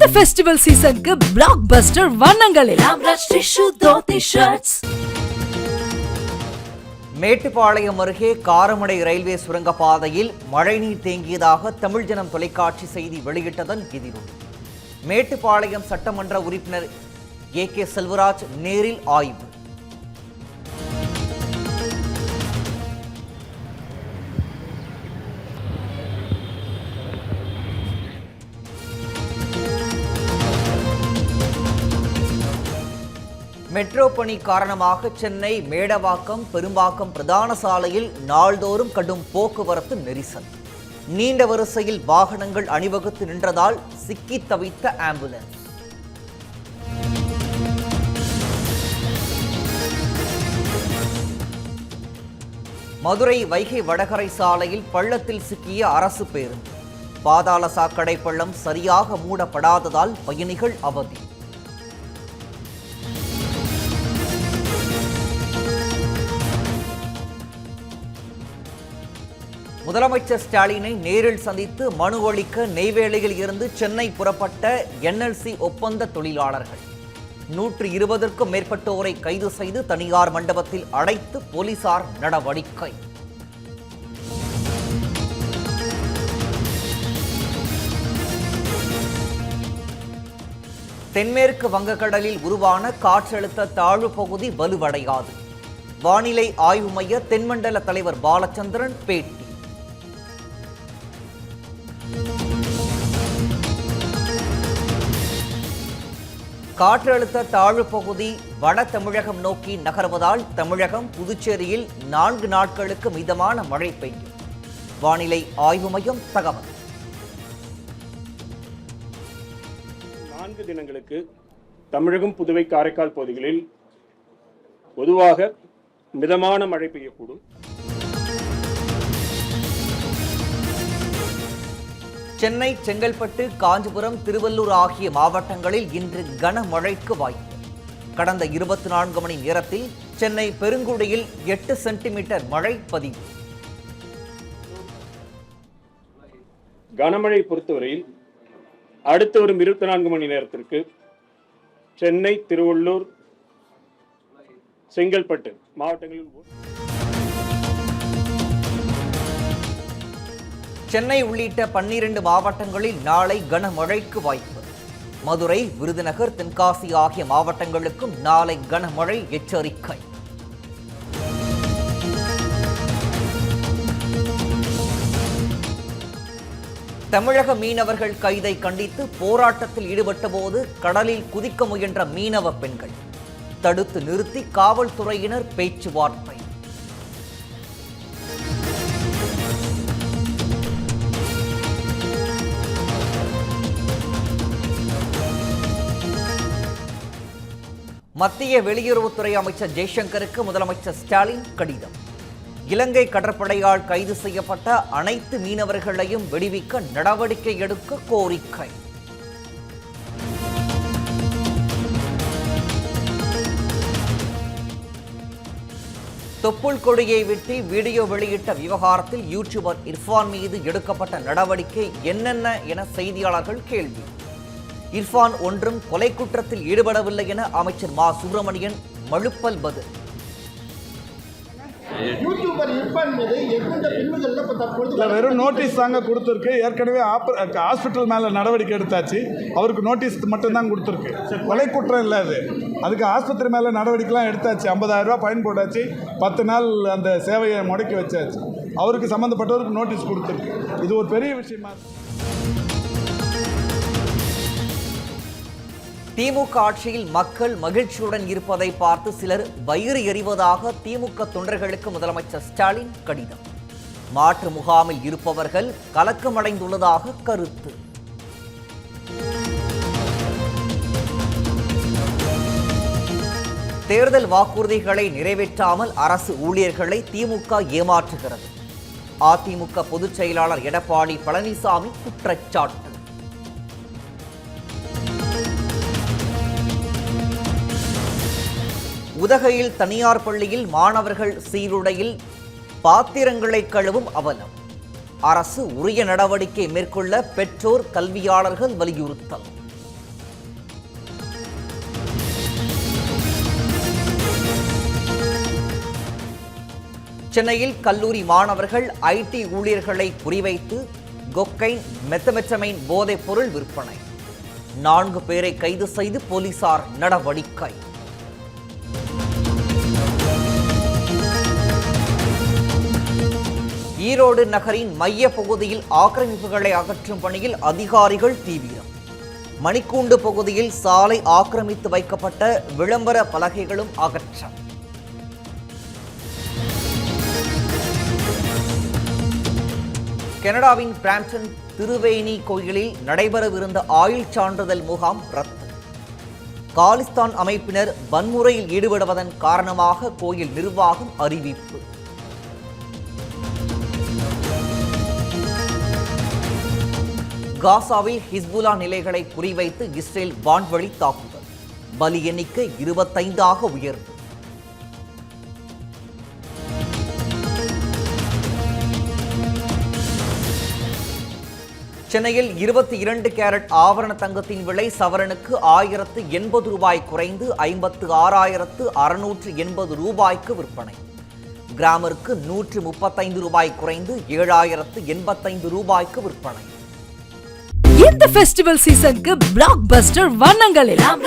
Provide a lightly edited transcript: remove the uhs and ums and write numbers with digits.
இந்த ஃபெஸ்டிவல் சீசனுக்கு பிளாக் பஸ்டர் வண்ணங்களில் மேட்டுப்பாளையம் அருகே காரமடை ரயில்வே சுரங்கப்பாதையில் மழைநீர் தேங்கியதாக தமிழ் ஜனம் தொலைக்காட்சி செய்தி வெளியிட்டதன் எதிரொலி மேட்டுப்பாளையம் சட்டமன்ற உறுப்பினர் AK செல்வராஜ் நேரில் ஆய்வு. மெட்ரோ பணி காரணமாக சென்னை மேடவாக்கம் பெரும்பாக்கம் பிரதான சாலையில் நாள்தோறும் கடும் போக்குவரத்து நெரிசல். நீண்ட வரிசையில் வாகனங்கள் அணிவகுத்து நின்றதால் சிக்கி தவித்த ஆம்புலன்ஸ். மதுரை வைகை வடகரை சாலையில் பள்ளத்தில் சிக்கிய அரசு பேருந்து. பாதாள சாக்கடை பள்ளம் சரியாக மூடப்படாததால் பயணிகள் அவதி. முதலமைச்சர் ஸ்டாலினை நேரில் சந்தித்து மனு அளிக்க நெய்வேலியில் இருந்து சென்னை புறப்பட்ட NLC ஒப்பந்த தொழிலாளர்கள் 120க்கும் மேற்பட்டோரை கைது செய்து தனியார் மண்டபத்தில் அடைத்து போலீசார் நடவடிக்கை. தென்மேற்கு வங்கக்கடலில் உருவான காற்றழுத்த தாழ்வு பகுதி வலுவடையாது. வானிலை ஆய்வு மைய தென்மண்டல தலைவர் பாலச்சந்திரன் பேட்டி. காற்றழுத்த தாழ்வு பகுதி வட தமிழகம் நோக்கி நகர்வதால் தமிழகம் புதுச்சேரியில் 4 நாட்களுக்கு மிதமான மழை பெய்யும். வானிலை ஆய்வு மையம் தகவல். 4 தினங்களுக்கு தமிழகம் புதுவை காரைக்கால் பகுதிகளில் பொதுவாக மிதமான மழை பெய்யக்கூடும். சென்னை, செங்கல்பட்டு, காஞ்சிபுரம், திருவள்ளூர் ஆகிய மாவட்டங்களில் இன்று கனமழைக்கு வாய்ப்பு. கடந்த 24 மணி நேரத்தில் சென்னை பெருங்குடியில் 8 சென்டிமீட்டர் மழை பதிவு. கனமழை பொறுத்தவரையில் அடுத்து வரும் 24 மணி நேரத்திற்கு சென்னை, திருவள்ளூர், செங்கல்பட்டு மாவட்டங்களில் சென்னை உள்ளிட்ட 12 மாவட்டங்களில் நாளை கனமழைக்கு வாய்ப்பு. மதுரை, விருதுநகர், தென்காசி ஆகிய மாவட்டங்களுக்கும் நாளை கனமழை எச்சரிக்கை. தமிழக மீனவர்கள் கைதை கண்டித்து போராட்டத்தில் ஈடுபட்ட போது கடலில் குதிக்க முயன்ற மீனவ பெண்கள் தடுத்து நிறுத்தி காவல்துறையினர் பேச்சுவார்த்தை. மத்திய வெளியுறவுத்துறை அமைச்சர் ஜெய்சங்கருக்கு முதலமைச்சர் ஸ்டாலின் கடிதம். இலங்கை கடற்படையால் கைது செய்யப்பட்ட அனைத்து மீனவர்களையும் விடுவிக்க நடவடிக்கை எடுக்க கோரிக்கை. தொப்புள் கொடியை வெட்டி வீடியோ வெளியிட்ட விவகாரத்தில் யூடியூபர் இர்ஃபான் மீது எடுக்கப்பட்ட நடவடிக்கை என்னென்ன என செய்தியாளர்கள் கேள்வி. இர்ஃபான் ஒன்றும் கொலை குற்றத்தில் ஈடுபடவில்லை என அமைச்சர் மா சுப்பிரமணியன் மழுப்பல் பதில். வெறும் நோட்டீஸ் தாங்க கொடுத்துருக்கு. ஏற்கனவே ஹாஸ்பிட்டல் மேலே நடவடிக்கை எடுத்தாச்சு. அவருக்கு நோட்டீஸ் மட்டும்தான் கொடுத்துருக்கு. கொலை குற்றம் இல்லை அது. அதுக்கு ஆஸ்பத்திரி மேலே நடவடிக்கைலாம் எடுத்தாச்சு. 50,000 ரூபா ஃபைன் போட்டாச்சு. 10 நாள் அந்த சேவையை முடக்கி வச்சாச்சு. அவருக்கு சம்மந்தப்பட்டவருக்கு நோட்டீஸ் கொடுத்துருக்கு. இது ஒரு பெரிய விஷயமா. திமுக ஆட்சியில் மக்கள் மகிழ்ச்சியுடன் இருப்பதை பார்த்து சிலர் வயிறு எறிவதாக திமுக தொண்டர்களுக்கு முதலமைச்சர் ஸ்டாலின் கடிதம். மாற்று முகாமில் இருப்பவர்கள் கலக்கமடைந்துள்ளதாக கருத்து. தேர்தல் வாக்குறுதிகளை நிறைவேற்றாமல் அரசு ஊழியர்களை திமுக ஏமாற்றுகிறது. அதிமுக பொதுச் செயலாளர் எடப்பாடி பழனிசாமி குற்றச்சாட்டு. உதகையில் தனியார் பள்ளியில் மாணவர்கள் சீருடையில் பாத்திரங்களை கழுவும் அவலம். அரசு உரிய நடவடிக்கை மேற்கொள்ள பெற்றோர் கல்வியாளர்கள் வலியுறுத்தல். சென்னையில் கல்லூரி மாணவர்கள் ஐடி ஊழியர்களை குறிவைத்து கொக்கைன் மெத்தமெட்டமைன் போதைப் பொருள் விற்பனை. 4 பேரை கைது செய்து போலீசார் நடவடிக்கை. ஈரோடு நகரின் மைய பகுதியில் ஆக்கிரமிப்புகளை அகற்றும் பணியில் அதிகாரிகள் தீவிரம். மணிக்கூண்டு பகுதியில் சாலை ஆக்கிரமித்து வைக்கப்பட்ட விளம்பர பலகைகளும் அகற்றம். கனடாவின் பிராம்ப்டன் திருவேணி கோயிலில் நடைபெறவிருந்த ஆயுள் சான்றிதழ் முகாம் ரத்து. காலிஸ்தான் அமைப்பினர் வன்முறையில் ஈடுபடுவதன் காரணமாக கோயில் நிர்வாகம் அறிவிப்பு. காசாவில் ஹிஸ்புல்லா நிலைகளை குறிவைத்து இஸ்ரேல் வான்வழி தாக்குதல். பலி எண்ணிக்கை 25 உயர்வு. சென்னையில் 22 கேரட் ஆபரண தங்கத்தின் விலை சவரனுக்கு 1080 ரூபாய் குறைந்து 56,680 ரூபாய்க்கு விற்பனை. கிராமிற்கு 135 ரூபாய் குறைந்து 7,085 ரூபாய்க்கு விற்பனை. இந்த ஃபெஸ்டிவல் சீசனுக்கு பிளாக் பஸ்டர் வண்ணங்கள் எல்லாம்.